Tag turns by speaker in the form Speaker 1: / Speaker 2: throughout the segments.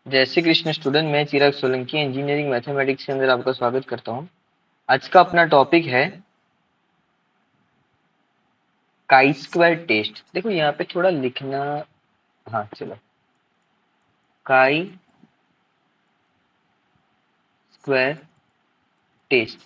Speaker 1: जय श्री कृष्ण स्टूडेंट, मैं चिराग Solanki engineering mathematics के अंदर आपका स्वागत करता हूं। आज का अपना टॉपिक है काई स्क्वायर टेस्ट। देखो यहाँ पे थोड़ा लिखना, हाँ चलो, काई स्क्वायर टेस्ट,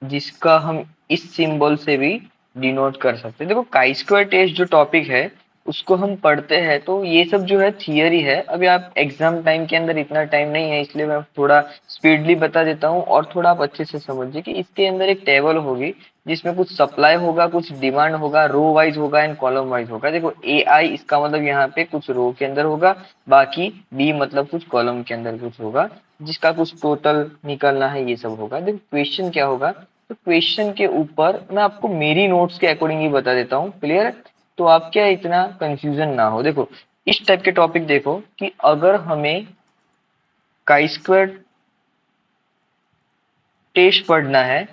Speaker 1: जिसका हम इस सिंबल से भी डिनोट कर सकते हैं। देखो काई स्क्वायर टेस्ट जो टॉपिक है उसको हम पढ़ते हैं तो ये सब जो है थियरी है। अभी आप एग्जाम टाइम के अंदर इतना टाइम नहीं है, इसलिए मैं थोड़ा स्पीडली बता देता हूँ और थोड़ा आप अच्छे से समझिए कि इसके अंदर एक टेबल होगी जिसमें कुछ सप्लाई होगा, कुछ डिमांड होगा, रो वाइज होगा एंड कॉलम वाइज होगा। देखो ए आई इसका मतलब यहाँ पे कुछ रो के अंदर होगा, बाकी बी मतलब कुछ कॉलम के अंदर कुछ होगा जिसका कुछ टोटल निकलना है, ये सब होगा। देखो क्वेश्चन क्या होगा, तो क्वेश्चन के ऊपर मैं आपको मेरी नोट्स के अकॉर्डिंग ही बता देता हूँ, क्लियर है? तो आप क्या इतना कंफ्यूजन ना हो। देखो इस टाइप के टॉपिक देखो कि अगर हमें काई स्क्वायर टेस्ट पढ़ना है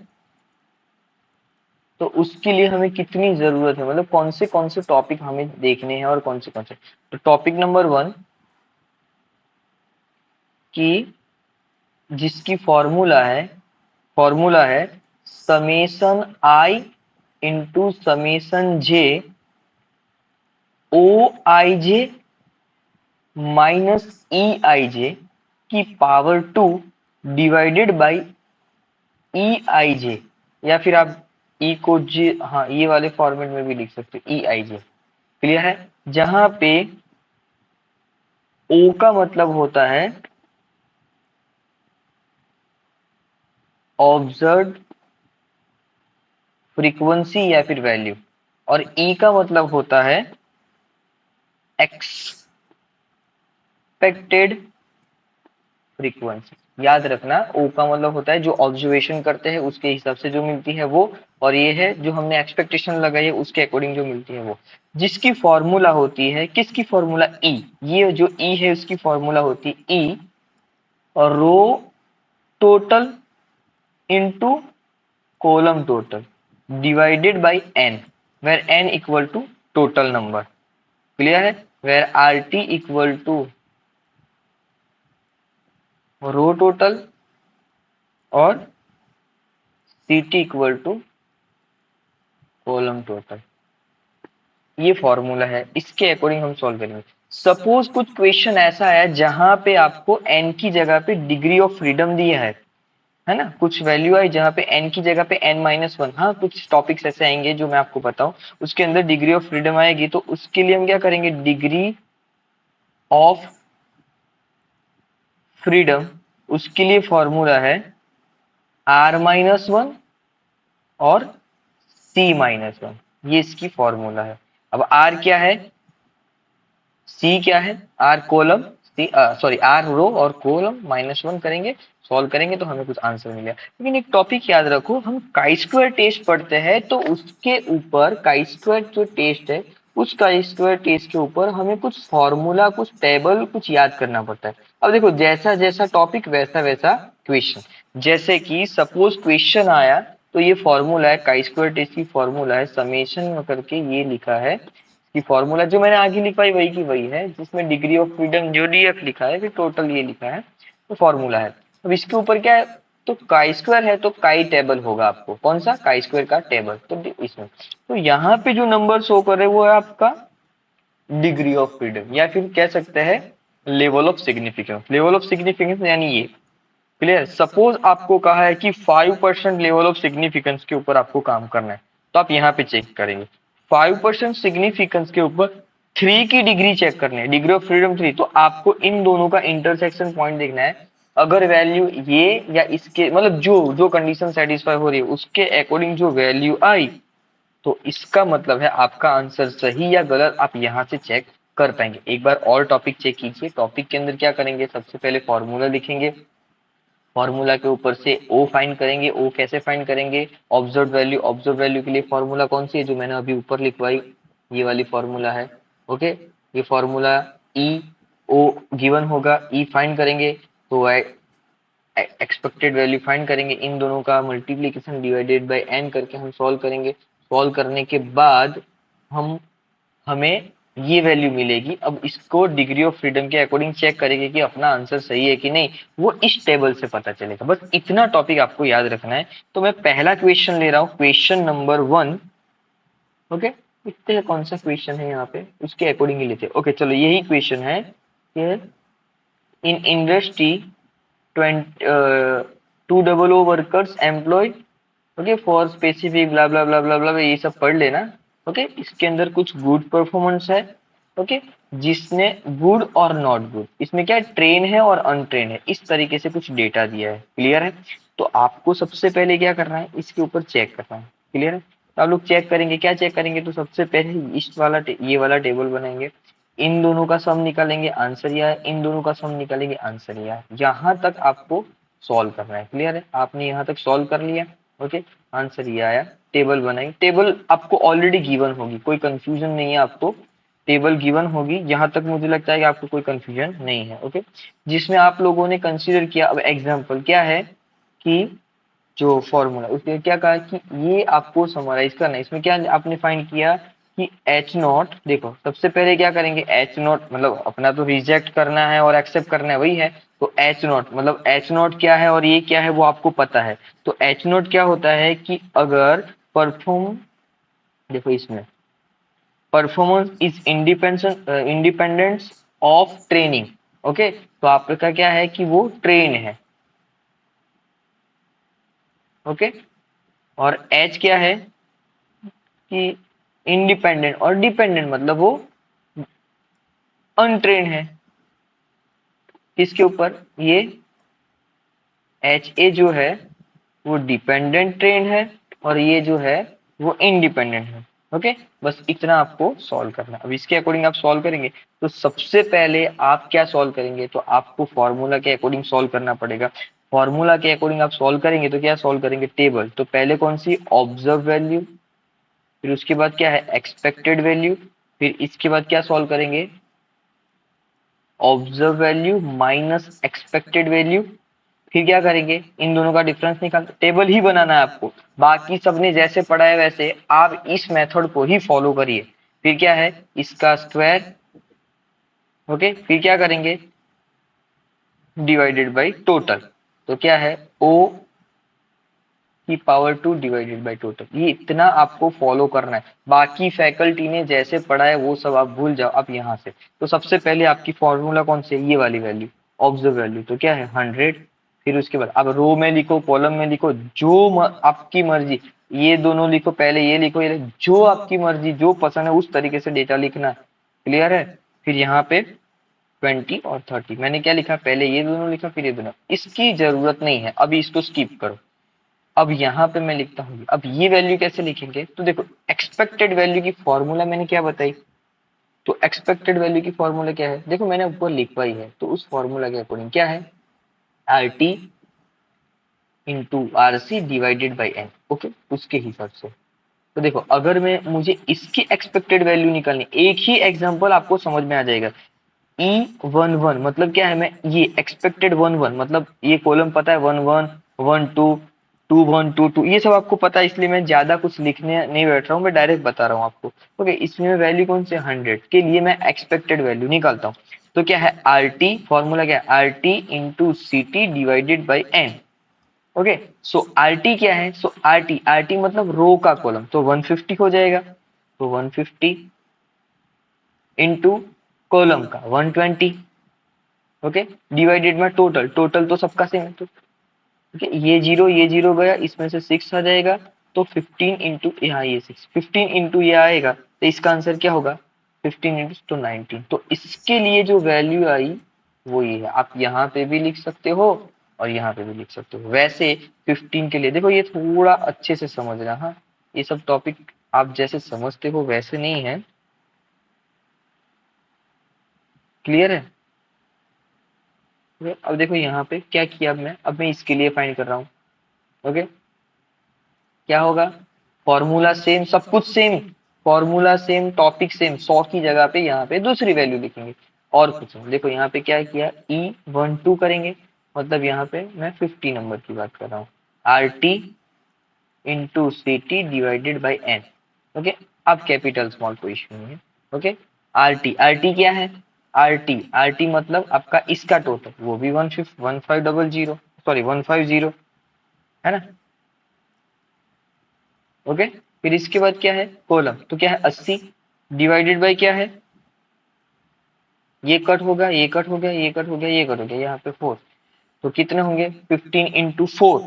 Speaker 1: तो उसके लिए हमें कितनी जरूरत है, मतलब कौन से टॉपिक हमें देखने हैं और कौन से। तो टॉपिक नंबर 1 कि जिसकी फॉर्मूला है समेशन आई इंटू समेशन जे ओ आई जे माइनस ई आई जे की पावर 2 डिवाइडेड बाई ई आई जे, या फिर आप ई को जे, हाँ ये वाले फॉर्मेट में भी लिख सकते हो, ई आई जे। क्लियर है? जहां पे ओ का मतलब होता है ऑब्जर्व फ्रीक्वेंसी या फिर वैल्यू, और ई का मतलब होता है एक्सपेक्टेड फ्रीक्वेंसी। याद रखना, ओ का मतलब होता है जो ऑब्जर्वेशन करते हैं उसके हिसाब से जो मिलती है वो, और ये है जो हमने एक्सपेक्टेशन लगाई है उसके अकॉर्डिंग जो मिलती है वो। जिसकी फॉर्मूला होती है, किसकी फॉर्मूला? ई। ये जो ई है उसकी फॉर्मूला होती है ई और row total into column total divided by N, where N equal to total number. Clear है? Where R T equal to row total और C T equal to column total. ये फॉर्मूला है, इसके according हम solve करेंगे। Suppose कुछ question ऐसा है जहां पे आपको एन की जगह पे डिग्री ऑफ फ्रीडम दिया है ना, कुछ वैल्यू आई जहां पे एन की जगह पे n-1। हाँ कुछ टॉपिक्स ऐसे आएंगे जो मैं आपको बताऊं, उसके अंदर डिग्री ऑफ फ्रीडम आएगी, तो उसके लिए हम क्या करेंगे, डिग्री ऑफ फ्रीडम, उसके लिए फॉर्मूला है r-1 और c-1। ये इसकी फॉर्मूला है। अब r क्या है, सी क्या है, R column, C sorry R row और कॉलम, -1 करेंगे, सॉल्व करेंगे तो हमें कुछ आंसर मिलेगा। लेकिन एक टॉपिक याद रखो, हम काई स्क्वायर टेस्ट पढ़ते हैं तो उसके ऊपर काई स्क्वायर जो टेस्ट है उस काई स्क्वायर टेस्ट के ऊपर हमें कुछ फॉर्मूला, कुछ टेबल, कुछ याद करना पड़ता है। अब देखो जैसा जैसा टॉपिक वैसा वैसा क्वेश्चन। जैसे कि सपोज क्वेश्चन आया तो ये फॉर्मूला है काई स्क्वायर टेस्ट की, फॉर्मूला है समेशन करके ये लिखा है कि फॉर्मूला जो मैंने आगे लिखवाई वही की वही है, जिसमें डिग्री ऑफ फ्रीडम जो डीएफ लिखा है फिर टोटल ये लिखा है, तो फॉर्मूला है। अब इसके ऊपर क्या है, तो काई स्क्वायर है तो काई टेबल होगा, आपको कौन सा, काई स्क्वायर का टेबल। तो इसमें तो यहाँ पे जो नंबर शो कर रहे हैं वो है आपका डिग्री ऑफ फ्रीडम, या फिर कह सकते हैं level of significance. Level of significance यानी ये। क्लियर? सपोज आपको कहा है कि 5% लेवल ऑफ सिग्निफिकेंस के ऊपर आपको काम करना है, तो आप यहाँ पे चेक करेंगे 5% सिग्निफिकेंस के ऊपर 3 की डिग्री चेक करनी है, डिग्री ऑफ फ्रीडम 3। तो आपको इन दोनों का इंटरसेक्शन पॉइंट देखना है। अगर वैल्यू ये या इसके मतलब जो जो कंडीशन सेटिस्फाई हो रही है उसके अकॉर्डिंग जो वैल्यू आई, तो इसका मतलब है आपका आंसर सही या गलत आप यहाँ से चेक कर पाएंगे। एक बार और टॉपिक चेक कीजिए। टॉपिक के अंदर क्या करेंगे, सबसे पहले फॉर्मूला लिखेंगे, फॉर्मूला के ऊपर से ओ फाइंड करेंगे। ओ कैसे फाइंड करेंगे, ऑब्जर्व वैल्यू। ऑब्जर्व वैल्यू के लिए फॉर्मूला कौन सी है, जो मैंने अभी ऊपर लिखवाई, ये वाली फॉर्मूला है। ओके, ये फॉर्मूला ई ओ गिवन होगा, ई फाइंड करेंगे तो एक्सपेक्टेड वैल्यू फाइंड करेंगे, इन दोनों का मल्टीप्लीकेशन डिवाइडेड बाय एन करके हम सॉल्व करेंगे। सॉल्व करने के बाद हम हमें ये वैल्यू मिलेगी। अब इसको डिग्री ऑफ फ्रीडम के अकॉर्डिंग चेक करेंगे कि अपना आंसर सही है कि नहीं, वो इस टेबल से पता चलेगा। बस इतना टॉपिक आपको याद रखना है। तो मैं पहला क्वेश्चन ले रहा हूँ, क्वेश्चन नंबर 1। ओके, इतने कौन सा क्वेश्चन है यहाँ पे, उसके अकॉर्डिंग ही लेते हैं। ओके चलो, यही क्वेश्चन है कि in industry 200 workers employ, okay, for specific blah blah blah blah blah, ये सब पढ़ लेना। ओके, इसके अंदर कुछ गुड परफॉर्मेंस है। ओके, जिसने गुड और नॉट गुड, इसमें क्या ट्रेन है और अनट्रेन है, इस तरीके से कुछ डेटा दिया है। क्लियर है? तो आपको सबसे पहले क्या करना है, इसके ऊपर चेक करना है। क्लियर है? तो आप लोग चेक करेंगे, क्या चेक करेंगे, तो सबसे पहले इस वाला ये वाला टेबल बनाएंगे, इन दोनों का सम निकालेंगे, आंसर यह है, इन दोनों का सम निकालेंगे, आंसर यह है। यहाँ तक आपको सॉल्व करना है। क्लियर है? आपने यहाँ तक सॉल्व कर लिया। ओके, आंसर ये आया। टेबल बनाई, टेबल आपको ऑलरेडी गिवन होगी, कोई कंफ्यूजन नहीं है आपको, टेबल गिवन होगी। यहाँ तक मुझे लगता है कि आपको कोई कंफ्यूजन नहीं है। ओके, जिसमें आप लोगों ने कंसीडर किया, अब एग्जाम्पल क्या है कि जो फॉर्मूला, उसने क्या कहा कि ये आपको समराइज करना है। इसमें क्या आपने फाइंड किया कि एच नॉट, देखो सबसे पहले क्या करेंगे, एच नॉट मतलब अपना तो रिजेक्ट करना है और एक्सेप्ट करना है, वही है। तो एच नॉट मतलब एच नॉट क्या है और ये क्या है वो आपको पता है। तो एच नॉट क्या होता है कि अगर परफॉर्म, देखो इसमें performance is independence of training. Okay, तो आपका क्या है कि वो ट्रेन है। ओके, और एच क्या है कि इंडिपेंडेंट, और डिपेंडेंट मतलब वो अनट्रेन है। किसके ऊपर, ये एच ए जो है वो डिपेंडेंट ट्रेन है, और ये जो है वो इंडिपेंडेंट है। ओके, बस इतना आपको सॉल्व करना है। अब इसके अकॉर्डिंग आप सॉल्व करेंगे, तो सबसे पहले आप क्या सॉल्व करेंगे, तो आपको फॉर्मूला के अकॉर्डिंग सॉल्व करना पड़ेगा। फॉर्मूला के अकॉर्डिंग आप सॉल्व करेंगे तो क्या सॉल्व करेंगे, टेबल। तो पहले कौन सी, ऑब्जर्व वैल्यू, फिर उसके बाद क्या है, एक्सपेक्टेड वैल्यू, फिर इसके बाद क्या सॉल्व करेंगे, observe value minus expected value. फिर क्या करेंगे, इन दोनों का डिफरेंस निकाल, टेबल ही बनाना है आपको। बाकी सबने जैसे पढ़ा है वैसे आप इस मेथड को ही फॉलो करिए। फिर क्या है, इसका स्क्वायर। ओके, फिर क्या करेंगे, डिवाइडेड बाई टोटल। तो क्या है, ओ की पावर 2 डिवाइडेड बाई टोटल। ये इतना आपको फॉलो करना है। बाकी फैकल्टी ने जैसे पढ़ा है वो सब आप भूल जाओ आप यहाँ से। तो सबसे पहले आपकी फॉर्मूला कौन सी है, ये वाली वैल्यू, ऑब्जर्व वैल्यू। तो क्या है 100। फिर उसके बाद अब रो में लिखो, कॉलम में लिखो, जो आपकी मर्जी, ये दोनों लिखो, पहले ये लिखो, ये लिखो, जो आपकी मर्जी, जो पसंद है उस तरीके से डेटा लिखना है। क्लियर है? फिर यहाँ पे 20 और 30, मैंने क्या लिखा, पहले ये दोनों लिखा फिर ये दोनों, इसकी जरूरत नहीं है, अभी इसको स्किप करो। अब यहाँ पे मैं लिखता हूँ, अब ये वैल्यू कैसे लिखेंगे, तो देखो एक्सपेक्टेड वैल्यू की फॉर्मूला मैंने क्या बताई। तो एक्सपेक्टेड वैल्यू की फॉर्मूला क्या है, देखो मैंने ऊपर लिखवाई है, तो उस फॉर्मूला के अकॉर्डिंग क्या है, R T into R C divided by N. Okay, उसके हिसाब से। तो देखो अगर मैं, मुझे इसकी एक्सपेक्टेड वैल्यू निकालनी, एक ही एग्जांपल आपको समझ में आ जाएगा। E11 मतलब क्या है, मैं ये एक्सपेक्टेड 11 मतलब ये कॉलम पता है, 11 12 2122, ये सब आपको पता है, इसलिए मैं ज्यादा कुछ लिखने नहीं बैठ रहा हूँ, मैं डायरेक्ट बता रहा हूँ आपको। ओके, इसमें वैल्यू कौन सी, 100 के लिए मैं एक्सपेक्टेड वैल्यू निकालता हूँ। तो क्या है, आर टी, फॉर्मूला क्या है, R T into C T divided by N. Okay, so R T क्या है, सो आर टी मतलब रो का कॉलम, तो 150 हो जाएगा। तो 150 इंटू कॉलम का 120। ओके, डिवाइडेड में टोटल, टोटल तो सबका सेम है, तो ओके, ये जीरो गया, इसमें से 6 आ जाएगा। तो 15 इंटू यहाँ ये 6, 15 इंटू ये आएगा, तो इसका आंसर क्या होगा, 15 इंटू तो 19। तो इसके लिए जो वैल्यू आई वो ये है। आप यहाँ पे भी लिख सकते हो और यहाँ पे भी लिख सकते हो। वैसे 15 के लिए देखो, ये थोड़ा अच्छे से समझना, हाँ, ये सब टॉपिक आप जैसे समझते हो वैसे नहीं है। क्लियर है? अब देखो यहाँ पे क्या किया, अब मैं इसके लिए फाइंड कर रहा हूँ। ओके, क्या होगा, फॉर्मूला सेम, सब कुछ same, formula same, topic same, 100 की जगह पे यहाँ पे दूसरी वैल्यू लिखेंगे और कुछ नहीं। देखो यहाँ पे क्या किया, E12 करेंगे, मतलब यहाँ पे मैं 50 नंबर की बात कर रहा हूँ, R T into C T divided by N. Okay, अब कैपिटल स्मॉल कोई इश्यू नहीं है। ओके, आर टी क्या है? आर टी मतलब आपका इसका टोटल, वो भी 1500, सॉरी 150, है ना? ओके, फिर इसके बाद क्या है? कॉलम, तो क्या है? 80 डिवाइडेड बाय क्या है? ये कट होगा, ये कट हो गया, ये कट हो गया, ये कट हो गया, यहाँ पे 4, तो कितने होंगे? 15 इंटू 4,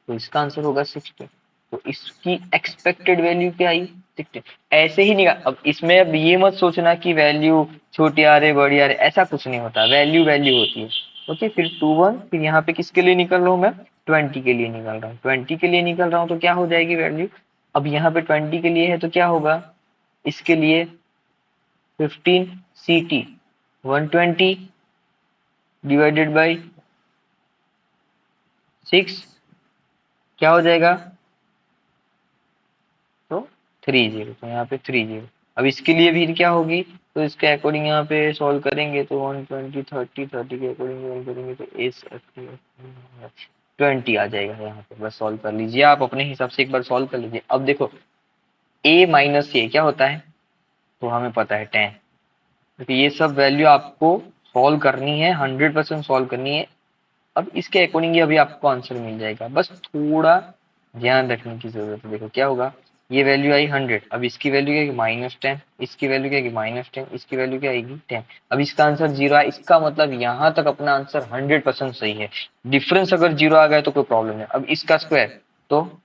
Speaker 1: तो इसका आंसर होगा 16। तो इसकी एक्सपेक्टेड वैल्यू क्या आई? 16। ऐसे ही निकाल, अब इसमें अब ये मत सोचना कि वैल्यू छोटी आ रही बड़ी आ रही, ऐसा कुछ नहीं होता, वैल्यू वैल्यू होती है। ओके, फिर 2 1, फिर यहाँ पे किसके लिए निकल रहा हूँ मैं? 20 के लिए निकल रहा हूँ, 20 के लिए निकल रहा हूँ, तो क्या हो जाएगी वैल्यू? अब यहाँ पे 20 के लिए है तो क्या होगा? इसके लिए 15 सी टी 120 डिवाइडेड बाई 6, क्या हो जाएगा? तो 30, तो यहाँ पे 30। अब इसके लिए भी क्या होगी? तो इसके अकॉर्डिंग यहाँ पे सॉल्व करेंगे तो 120 30 30 के अकॉर्डिंग सॉल्व करेंगे तो एस 20 आ जाएगा यहाँ पे। बस सॉल्व कर लीजिए आप अपने हिसाब से, एक बार सॉल्व कर लीजिए। अब देखो a माइनस ए क्या होता है? तो हमें पता है 10, क्योंकि ये सब वैल्यू आपको सॉल्व करनी है, 100% सॉल्व करनी है। अब इसके अकॉर्डिंग ही अभी आपको आंसर मिल जाएगा, बस थोड़ा ध्यान रखने की जरूरत है। देखो क्या होगा, ये वैल्यू आई 100, अब इसकी वैल्यू क्या आएगी? -10, इसकी वैल्यू क्या आएगी? -10, इसकी वैल्यू क्या आएगी? 10। अब इसका आंसर 0 है, इसका मतलब यहाँ तक अपना आंसर 100% सही है। डिफरेंस अगर 0 आ गया तो कोई प्रॉब्लम है। अब इसका स्क्वायर, तो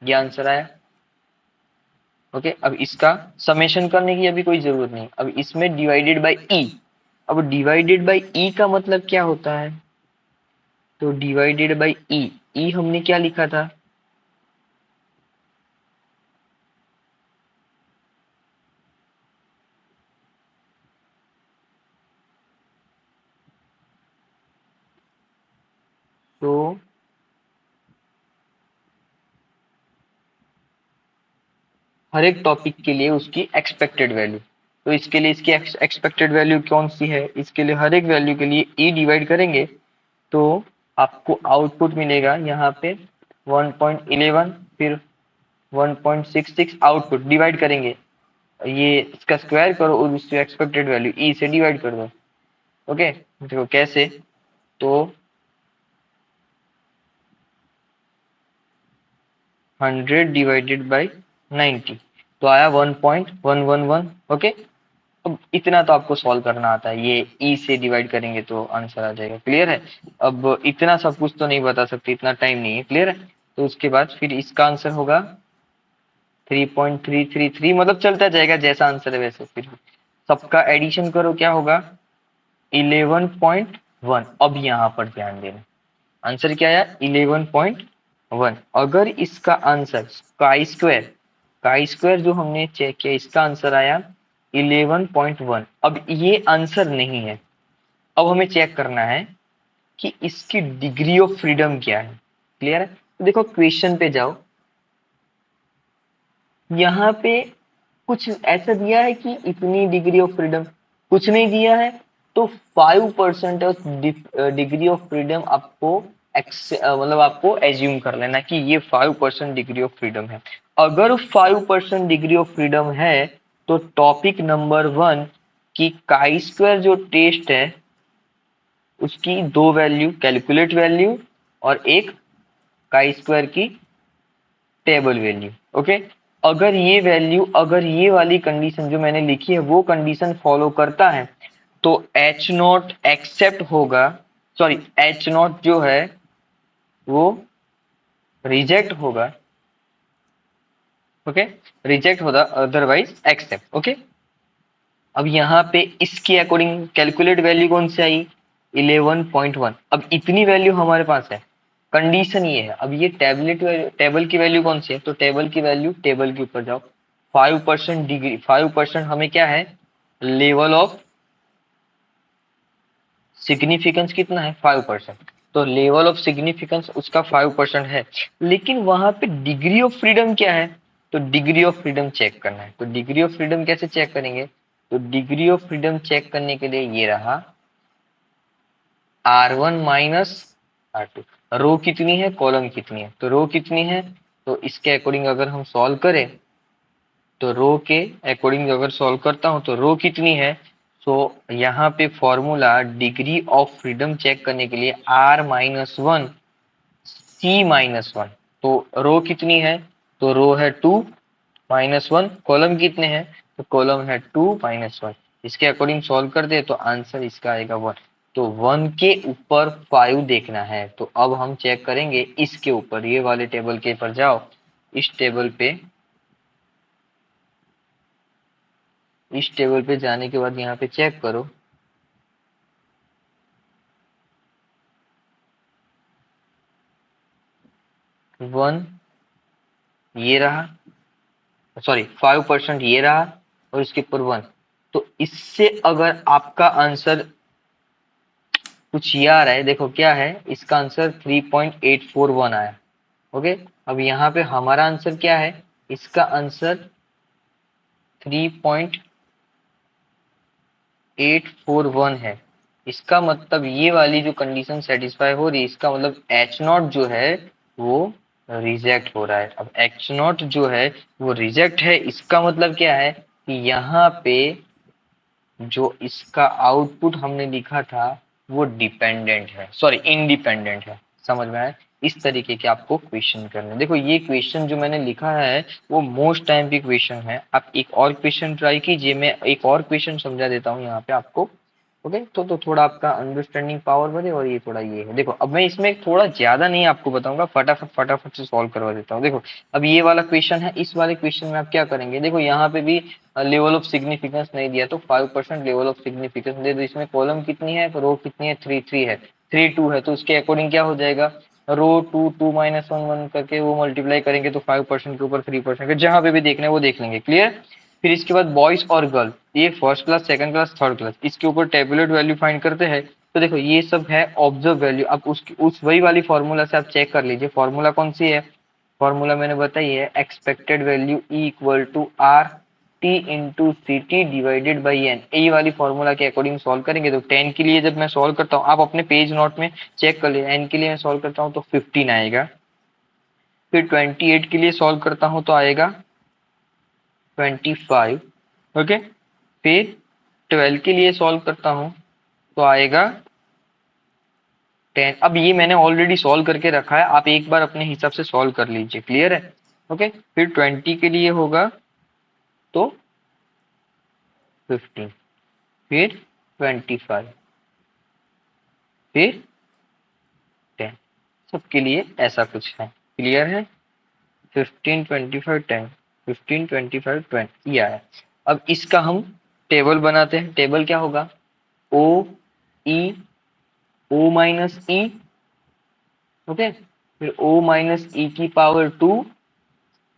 Speaker 1: ये आंसर आया। ओके, अब इसका समेशन करने की अभी कोई जरूरत नहीं। अब इसमें डिवाइडेड बाई ई, अब डिवाइडेड बाई ई का मतलब क्या होता है? तो डिवाइडेड बाई ई, ई हमने क्या लिखा था? तो हर एक टॉपिक के लिए उसकी एक्सपेक्टेड वैल्यू, तो इसके लिए इसकी एक्सपेक्टेड वैल्यू कौन सी है? इसके लिए हर एक वैल्यू के लिए ई डिवाइड करेंगे तो आपको आउटपुट मिलेगा यहाँ पे 1.11, फिर 1.66 आउटपुट डिवाइड करेंगे, ये इसका स्क्वायर करो और उसकी एक्सपेक्टेड वैल्यू ई से डिवाइड कर दो। ओके, देखो कैसे, तो 100 डिवाइडेड बाई 90, तो आया 1.111। ओके, अब इतना तो आपको सॉल्व करना आता है, ये ई से डिवाइड करेंगे तो आंसर आ जाएगा। क्लियर है? अब इतना सब कुछ तो नहीं बता सकते, इतना टाइम नहीं है। क्लियर है? तो उसके बाद फिर इसका आंसर होगा 3.333, मतलब चलता जाएगा, जैसा आंसर है वैसे। फिर सबका एडिशन करो, क्या होगा? 11.1। अब यहाँ पर ध्यान देना, आंसर क्या आया? 11.1। अगर इसका आंसर काई स्क्वायर जो हमने चेक किया, इसका आंसर आया 11.1। अब ये आंसर नहीं है, अब हमें चेक करना है कि इसकी डिग्री ऑफ फ्रीडम क्या है। क्लियर है? तो देखो क्वेश्चन पे जाओ, यहाँ पे कुछ ऐसा दिया है कि इतनी डिग्री ऑफ फ्रीडम, कुछ नहीं दिया है। तो 5% ऑफ डिग्री ऑफ फ्रीडम आपको मतलब आपको एज्यूम कर लेना कि ये 5% डिग्री ऑफ फ्रीडम है। अगर 5% डिग्री ऑफ फ्रीडम है तो टॉपिक नंबर 1 की काई स्क्वायर जो टेस्ट है उसकी दो वैल्यू, कैलकुलेट वैल्यू और एक काई स्क्वायर की टेबल वैल्यू। ओके, अगर ये वैल्यू, अगर ये वाली कंडीशन जो मैंने लिखी है वो कंडीशन फॉलो करता है तो एच नॉट एक्सेप्ट होगा, सॉरी एच नॉट जो है वो रिजेक्ट होगा। ओके, रिजेक्ट होगा, अदरवाइज एक्सेप्ट। ओके, अब यहाँ पे इसके अकॉर्डिंग कैलकुलेट वैल्यू कौन सी आई? 11.1। अब इतनी वैल्यू हमारे पास है, कंडीशन ये है। अब ये टेबल की वैल्यू कौन सी है? तो टेबल की वैल्यू, टेबल के ऊपर जाओ, 5% डिग्री, 5% हमें क्या है? लेवल ऑफ सिग्निफिकेंस कितना है? 5%। तो लेवल ऑफ सिग्निफिकेंस उसका 5% है, लेकिन वहां पे डिग्री ऑफ फ्रीडम क्या है? तो डिग्री ऑफ फ्रीडम चेक करना है। तो डिग्री ऑफ फ्रीडम कैसे चेक करेंगे? तो डिग्री ऑफ फ्रीडम चेक करने के लिए ये रहा R1 माइनस R2। रो कितनी है, कॉलम कितनी है? तो रो कितनी है, तो इसके अकॉर्डिंग अगर हम सॉल्व करें तो रो के अकॉर्डिंग अगर सॉल्व करता हूँ तो रो कितनी है, सो यहाँ पे formula degree of freedom check करने के लिए R-1 C-1, तो रो कितनी है, तो रो है 2-1, कॉलम कितने हैं, तो कॉलम है 2-1, इसके अकॉर्डिंग सॉल्व कर दे तो आंसर इसका आएगा 1। तो 1 के ऊपर 5 देखना है, तो अब हम चेक करेंगे इसके ऊपर, ये वाले टेबल के ऊपर जाओ, इस टेबल पे, इस टेबल पे जाने के बाद यहाँ पे चेक करो, 1 ये रहा, सॉरी 5% ये रहा, और इसके ऊपर 1, तो इससे अगर आपका आंसर कुछ ये आ रहा है, देखो क्या है, इसका आंसर 3.841 आया। ओके, अब यहाँ पे हमारा आंसर क्या है, इसका आंसर 3.841 है। इसका मतलब ये वाली जो कंडीशन सेटिस्फाई हो रही है, इसका मतलब H0 जो है वो रिजेक्ट हो रहा है। अब H0 जो है वो रिजेक्ट है, इसका मतलब क्या है कि यहाँ पे जो इसका आउटपुट हमने लिखा था वो डिपेंडेंट है, सॉरी इंडिपेंडेंट है। समझ में आया, इस तरीके के आपको क्वेश्चन करने। देखो ये क्वेश्चन जो मैंने लिखा है वो मोस्ट टाइम भी क्वेश्चन है, आप एक और क्वेश्चन ट्राई कीजिए, मैं एक और क्वेश्चन समझा देता हूँ यहाँ पे आपको। ओके, तो थोड़ा आपका अंडरस्टैंडिंग पावर बढ़े, और ये थोड़ा ये है, देखो अब मैं इसमें थोड़ा ज्यादा नहीं आपको बताऊंगा, फटाफट फटाफट से सॉल्व करवा देता हूँ। देखो अब ये वाला क्वेश्चन है, इस वाले क्वेश्चन में आप क्या करेंगे, देखो यहाँ पे भी लेवल ऑफ सिग्निफिकेंस नहीं दिया, तो 5% लेवल ऑफ सिग्निफिकेंस दे दो। इसमें कॉलम कितनी है, रो कितनी है, 3 है, 3 2 है, तो उसके अकॉर्डिंग क्या हो जाएगा, रो 2 2-1 1 करके वो मल्टीप्लाई करेंगे तो 5% के ऊपर 3% के, जहां पे भी देखना है वो देख लेंगे। क्लियर। फिर इसके बाद बॉयज और गर्ल, ये first class, second class, third class, इसके ऊपर टेबुलेट वैल्यू फाइंड करते हैं। तो देखो ये सब है ऑब्जर्व वैल्यू, अब उस वही वाली फॉर्मूला से आप चेक कर लीजिए, फॉर्मूला कौन सी है, फॉर्मूला मैंने बताई है, expected value E equal to R T into C T divided by N. ये वाली फॉर्मूला के अकॉर्डिंग सॉल्व करेंगे। तो 10 के लिए जब मैं सॉल्व करता हूँ, आप अपने पेज नोट में चेक कर लिए, एन के लिए मैं सॉल्व करता हूँ तो 15 आएगा, फिर 28 के लिए सॉल्व करता हूँ तो आएगा 25। ओके, फिर 12 के लिए सॉल्व करता हूँ तो आएगा 10। अब ये मैंने ऑलरेडी सॉल्व करके रखा है, आप एक बार अपने हिसाब से सॉल्व कर लीजिए। क्लियर है। ओके, फिर 20 के लिए होगा तो 15, फिर 25, फिर 10, सबके लिए ऐसा कुछ है। क्लियर है। 15 25 10, 15 25 20 ये आया। अब इसका हम टेबल बनाते हैं। टेबल क्या होगा, ओ ई, ओ माइनस ई, ओके, फिर ओ माइनस ई की पावर 2,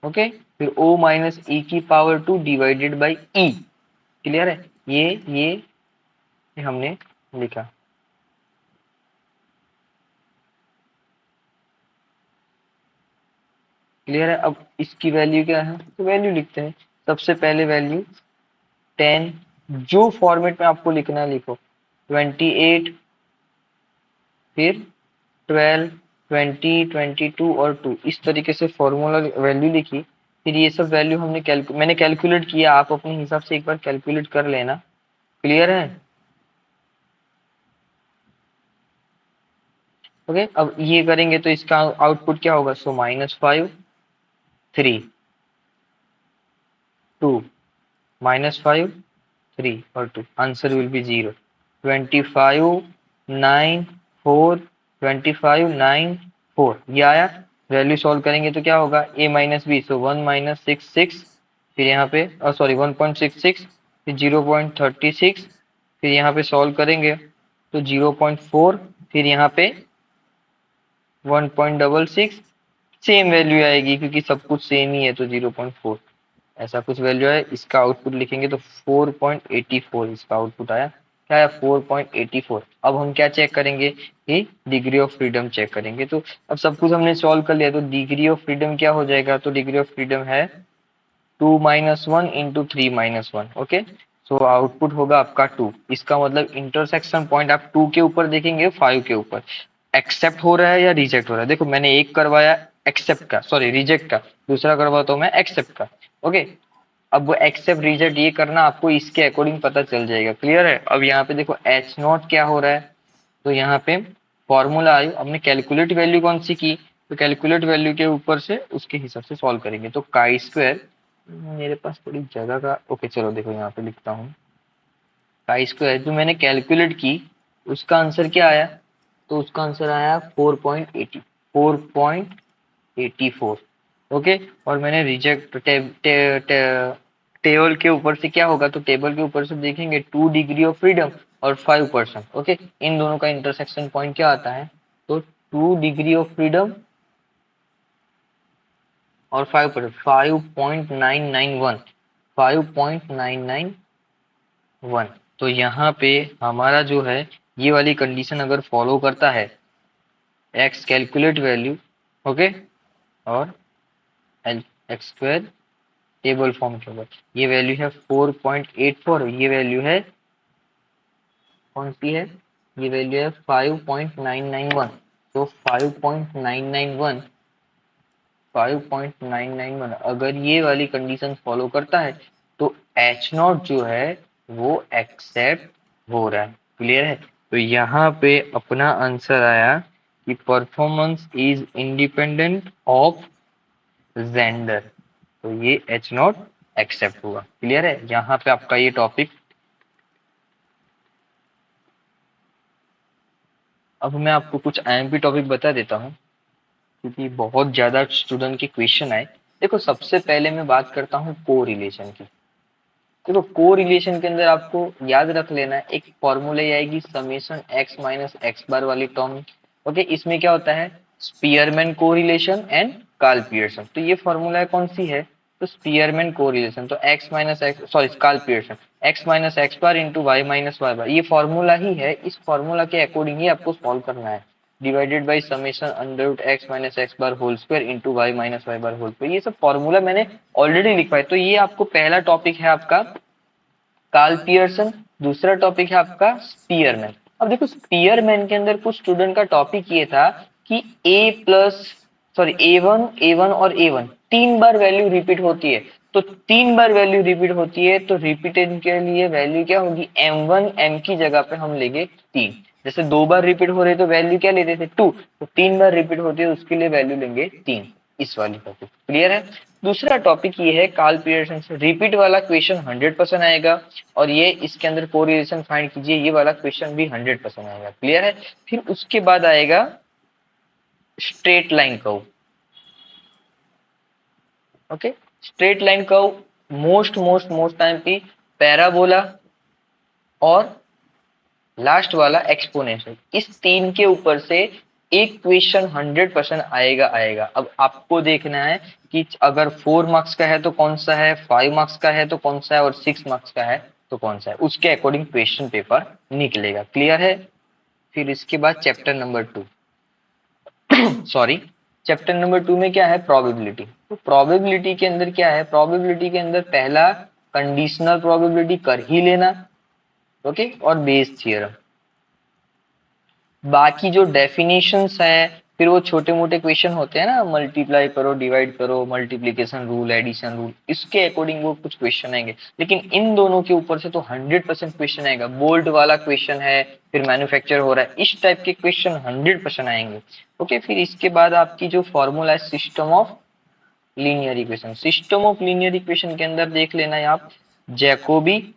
Speaker 1: ओके, फिर ओ माइनस ई की power 2 divided by E. Clear है। ये हमने लिखा। क्लियर है। अब इसकी वैल्यू क्या है, तो वैल्यू लिखते हैं। सबसे पहले वैल्यू 10, जो फॉर्मेट में आपको लिखना है लिखो, 28, फिर 12, 20, 22 और 2, इस तरीके से फॉर्मूला वैल्यू लिखी। फिर ये सब वैल्यू मैंने कैलकुलेट किया, आप अपने हिसाब से एक बार कैलकुलेट कर लेना। क्लियर है। ओके, अब ये करेंगे तो इसका आउटपुट क्या होगा, सो -5, 3, 2, -5, 3 और 2, आंसर विल बी 0। 25 9 4, 25 9 4 ये आया। वैल्यू सॉल्व करेंगे तो क्या होगा, a माइनस बी, सो 1-66, फिर यहाँ पे सॉरी 1.66, फिर 0.36, फिर यहाँ पे सॉल्व करेंगे तो 0.4, फिर यहाँ पे 1.66, सेम वैल्यू आएगी क्योंकि सब कुछ सेम ही है, तो 0.4 ऐसा कुछ वैल्यू है। इसका आउटपुट लिखेंगे तो 4.84 इसका आउटपुट आया। क्या है, 4.84। अब हम क्या चेक करेंगे, कि डिग्री ऑफ फ्रीडम चेक करेंगे। तो अब सब कुछ हमने सॉल्व कर लिया, तो डिग्री ऑफ फ्रीडम क्या हो जाएगा, तो डिग्री ऑफ फ्रीडम है 2-1 इंटू 3-1। ओके, सो आउटपुट होगा आपका 2। इसका मतलब इंटरसेक्शन पॉइंट आप 2 के ऊपर देखेंगे, 5 के ऊपर एक्सेप्ट हो रहा है या रिजेक्ट हो रहा है। देखो मैंने एक करवाया एक्सेप्ट का, सॉरी रिजेक्ट का, दूसरा करवाता हूं मैं एक्सेप्ट का। ओके, अब वो एक्सेप्ट रिजेक्ट ये करना आपको इसके अकॉर्डिंग पता चल जाएगा। क्लियर है? अब यहाँ पे देखो एच नॉट क्या हो रहा है, तो यहाँ पे फॉर्मूला आई, हमने कैलकुलेट वैल्यू कौन सी की, तो कैलकुलेट वैल्यू के ऊपर से उसके हिसाब से सॉल्व करेंगे। तो काई स्क्वायर, मेरे पास थोड़ी जगह का, ओके चलो देखो यहाँ पे लिखता हूँ, काई स्क्वायर जो मैंने कैलकुलेट की उसका आंसर क्या आया, तो उसका आंसर आया 4.80, 4.84। ओके, और मैंने रिजेक्ट टेबल के ऊपर से क्या होगा, तो टेबल के ऊपर से देखेंगे 2 डिग्री ऑफ फ्रीडम और 5%। ओके, इन दोनों का इंटरसेक्शन पॉइंट क्या आता है, तो 2 डिग्री ऑफ फ्रीडम और 5%, 5.991, 5.991। तो यहाँ पे हमारा जो है ये वाली कंडीशन अगर फॉलो करता है, एक्स कैलकुलेट वैल्यू, ओके, और एक्स स्क्वायर टेबल फॉर्म के ऊपर, ये वैल्यू है 4.84, ये वैल्यू है कौन सी है, ये वैल्यू है 5.991। तो 5.991, 5.991 अगर ये वाली कंडीशन फॉलो करता है तो एच नॉट जो है वो एक्सेप्ट हो रहा है। क्लियर है? तो यहाँ पे अपना आंसर आया कि performance is independent of gender, तो ये एच नॉट एक्सेप्ट हुआ। क्लियर है? यहाँ पे आपका ये टॉपिक। अब मैं आपको कुछ आईएमपी टॉपिक बता देता हूँ क्योंकि बहुत ज्यादा स्टूडेंट के क्वेश्चन आए। देखो सबसे पहले मैं बात करता हूँ को रिलेशन की। देखो को रिलेशन के अंदर आपको याद रख लेना है, एक फॉर्मूला ये आएगी समेशन एक्स माइनस एक्स बार वाली टर्म। ओके, इसमें क्या होता है, स्पीयरमैन को रिलेशन एंड कार्ल पियर्सन। तो ये फॉर्मूला है कौन सी है, तो स्पीयरमैन को रिलेशन, तो X minus X, sorry Karl Pearson, X minus X bar into Y minus Y bar, ये फॉर्मूला ही है। इस फॉर्मूला के अकॉर्डिंग ही आपको सॉल्व करना है, divided by summation under root X minus X bar whole square into Y minus Y bar whole square. ये सब formula मैंने ऑलरेडी लिखा है। तो ये आपको पहला टॉपिक है आपका कार्ल पियर्सन, दूसरा टॉपिक है आपका स्पीयरमैन। अब देखो स्पीयरमैन के अंदर कुछ स्टूडेंट का टॉपिक ये था कि ए प्लस, सॉरी ए वन और ए वन 3 बार वैल्यू रिपीट होती है। तो 3 बार वैल्यू रिपीट होती है तो रिपीटेड के लिए वैल्यू क्या होगी, m1 m की जगह पे हम लेंगे 3। जैसे 2 बार रिपीट हो रहे तो वैल्यू क्या लेते थे 2, तो 3 बार रिपीट होती है उसके लिए वैल्यू लेंगे 3। इस वाली टॉपिक क्लियर है? दूसरा टॉपिक ये है कार्ल पियर्सन से रिपीट वाला क्वेश्चन 100% आएगा, और ये इसके अंदर कोरिलेशन फाइंड कीजिए, ये वाला क्वेश्चन भी 100% आएगा। क्लियर है? फिर उसके बाद आएगा straight line curve. Okay, straight line curve most most most time पे पैराबोला और लास्ट वाला एक्सपोनेंशियल, इस तीन के ऊपर से एक क्वेश्चन 100% आएगा आएगा। अब आपको देखना है कि अगर 4 मार्क्स का है तो कौन सा है, 5 मार्क्स का है तो कौन सा है, और 6 मार्क्स का है तो कौन सा है, उसके अकॉर्डिंग क्वेश्चन पेपर निकलेगा। क्लियर है? फिर इसके बाद chapter number 2, sorry, chapter number 2 में क्या है, प्रोबेबिलिटी। तो प्रोबेबिलिटी के अंदर क्या है, प्रोबेबिलिटी के अंदर पहला कंडीशनल प्रोबेबिलिटी कर ही लेना, ओके, और बेस थियरम। बाकी जो डेफिनेशंस है, फिर वो छोटे मोटे क्वेश्चन होते हैं ना, मल्टीप्लाई करो, डिवाइड करो, मल्टीप्लीकेशन रूल, एडिशन रूल, इसके अकॉर्डिंग वो कुछ क्वेश्चन आएंगे। लेकिन इन दोनों के ऊपर से तो 100% क्वेश्चन आएगा। बोल्ट वाला क्वेश्चन है, फिर मैन्युफैक्चर हो रहा है, इस टाइप के क्वेश्चन 100% आएंगे। ओके, फिर इसके बाद आपकी जो फॉर्मूला है system of linear equation, system of linear equation के अंदर देख लेना है आप, जैकोबी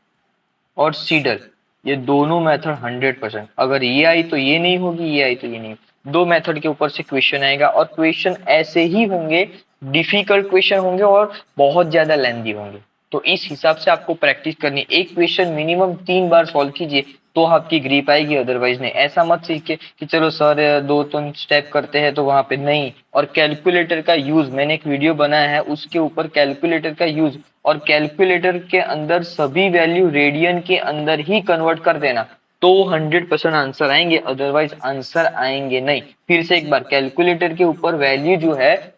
Speaker 1: और सीडल, ये दोनों मेथड 100%, अगर ये आई तो ये नहीं होगी, ये आई तो ये नहीं, दो मेथड के ऊपर से क्वेश्चन आएगा, और क्वेश्चन ऐसे ही होंगे, डिफिकल्ट क्वेश्चन होंगे और बहुत ज्यादा लेंथी होंगे। तो इस हिसाब से आपको प्रैक्टिस करनी, एक क्वेश्चन मिनिमम 3 बार सॉल्व कीजिए तो आपकी ग्रिप आएगी, अदरवाइज नहीं। ऐसा मत सीखे कि चलो सर 2-3 स्टेप करते हैं तो वहां पे नहीं। और कैलकुलेटर का यूज, मैंने एक वीडियो बनाया है उसके ऊपर कैलकुलेटर का यूज, और कैलकुलेटर के अंदर सभी वैल्यू रेडियन के अंदर ही कन्वर्ट कर देना, तो 100% आंसर आएंगे, अदरवाइज आंसर आएंगे नहीं। फिर से एक बार, कैलकुलेटर के ऊपर वैल्यू जो है,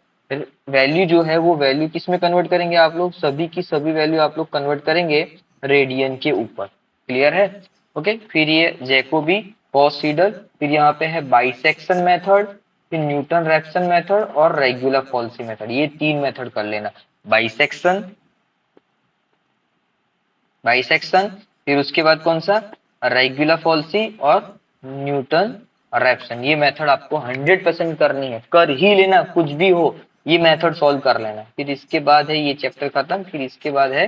Speaker 1: वो वैल्यू किस में कन्वर्ट करेंगे आप लोग, सभी की सभी वैल्यू आप लोग कन्वर्ट करेंगे रेडियन के ऊपर। क्लियर है? ओके, फिर ये जैकोबी, गॉस सीडल, फिर यहाँ पे है बाइसेक्शन मेथड, फिर न्यूटन रैप्सन मेथड और रेगुलर फॉल्सी मेथड, ये 3 मेथड कर लेना। बाइसेक्शन, बाइसेक्शन, फिर उसके बाद कौन सा, रेगुलर फॉल्सी और न्यूटन रैप्सन। ये मेथड आपको 100% करनी है, कर ही लेना, कुछ भी हो ये मेथड सॉल्व कर लेना। फिर इसके बाद है ये चैप्टर खत्म। फिर इसके बाद है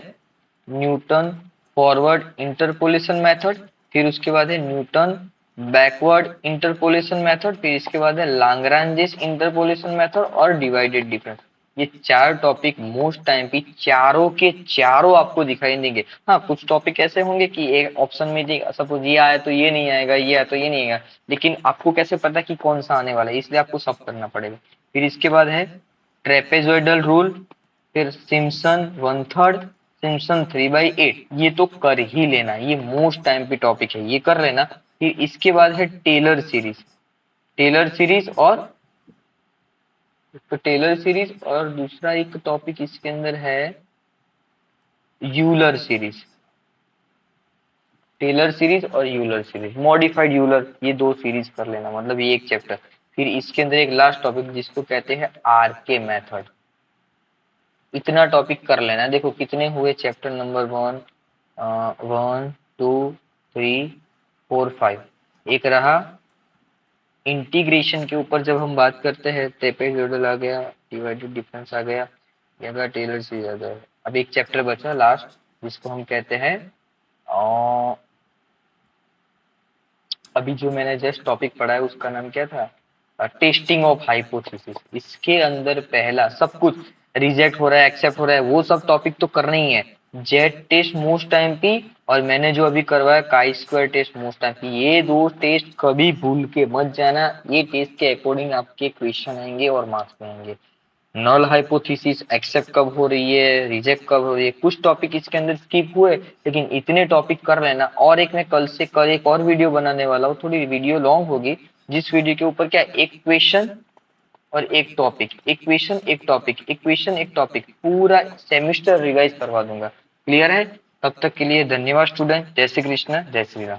Speaker 1: न्यूटन फॉरवर्ड इंटरपोलेशन मेथड, फिर उसके बाद है न्यूटन बैकवर्ड इंटरपोलेशन मेथड, फिर इसके बाद है लाग्रांजेस इंटरपोलेशन मेथड और डिवाइडेड डिफरेंस। ये 4 टॉपिक मोस्ट टाइम पे चारों के चारों आपको दिखाई देंगे। हाँ, कुछ टॉपिक ऐसे होंगे कि एक ऑप्शन में सपोज ये आया तो ये नहीं आएगा, ये आया तो ये नहीं आएगा, लेकिन आपको कैसे पता कि कौन सा आने वाला है, इसलिए आपको सब करना पड़ेगा। फिर इसके बाद है ट्रेपेजॉइडल रूल, फिर सिम्पसन 1/3, सिम्पसन 3/8, ये तो कर ही लेना, ये मोस्ट टाइम पे टॉपिक है, ये कर लेना। फिर इसके बाद है टेलर सीरीज, टेलर सीरीज और तो टेलर सीरीज और दूसरा एक टॉपिक इसके अंदर है यूलर सीरीज, टेलर सीरीज और यूलर सीरीज, मॉडिफाइड यूलर, ये 2 सीरीज कर लेना, मतलब ये एक चैप्टर। फिर इसके अंदर एक लास्ट टॉपिक जिसको कहते हैं आर के मेथड, इतना टॉपिक कर लेना। देखो कितने हुए चैप्टर नंबर 1, 1 2 3 4 5, एक रहा इंटीग्रेशन के ऊपर जब हम बात करते हैं, ट्रेपेजॉइडल आ गया, डिवाइडेड डिफरेंस आ गया, ये गया टेलर सीरीज आ गया। अब एक चैप्टर बचा लास्ट जिसको हम कहते हैं अभी जो मैंने जस्ट टॉपिक पढ़ा है उसका नाम क्या था, टेस्टिंग ऑफ हाइपोथेसिस। इसके अंदर पहला सब कुछ रिजेक्ट हो रहा है, एक्सेप्ट हो रहा है, वो सब टॉपिक तो करना ही है। Z test most time P, और मैंने जो अभी करवाया chi square test most time P, ये 2 टेस्ट कभी भूल के मत जाना। ये टेस्ट के अकॉर्डिंग आपके क्वेश्चन आएंगे और मार्क्स आएंगे। नल हाइपोथेसिस एक्सेप्ट कब हो रही है, रिजेक्ट कब हो रही है, कुछ टॉपिक इसके अंदर स्किप हुए, लेकिन इतने टॉपिक कर लेना। और एक मैं कल एक और वीडियो बनाने वाला हूँ, थोड़ी वीडियो लॉन्ग होगी, जिस वीडियो के ऊपर क्या एक क्वेश्चन और एक टॉपिक, एक क्वेश्चन एक टॉपिक, एक क्वेश्चन एक टॉपिक, पूरा सेमिस्टर रिवाइज करवा दूंगा। क्लियर है? तब तक के लिए धन्यवाद स्टूडेंट। जय श्री कृष्ण, जय श्री राम।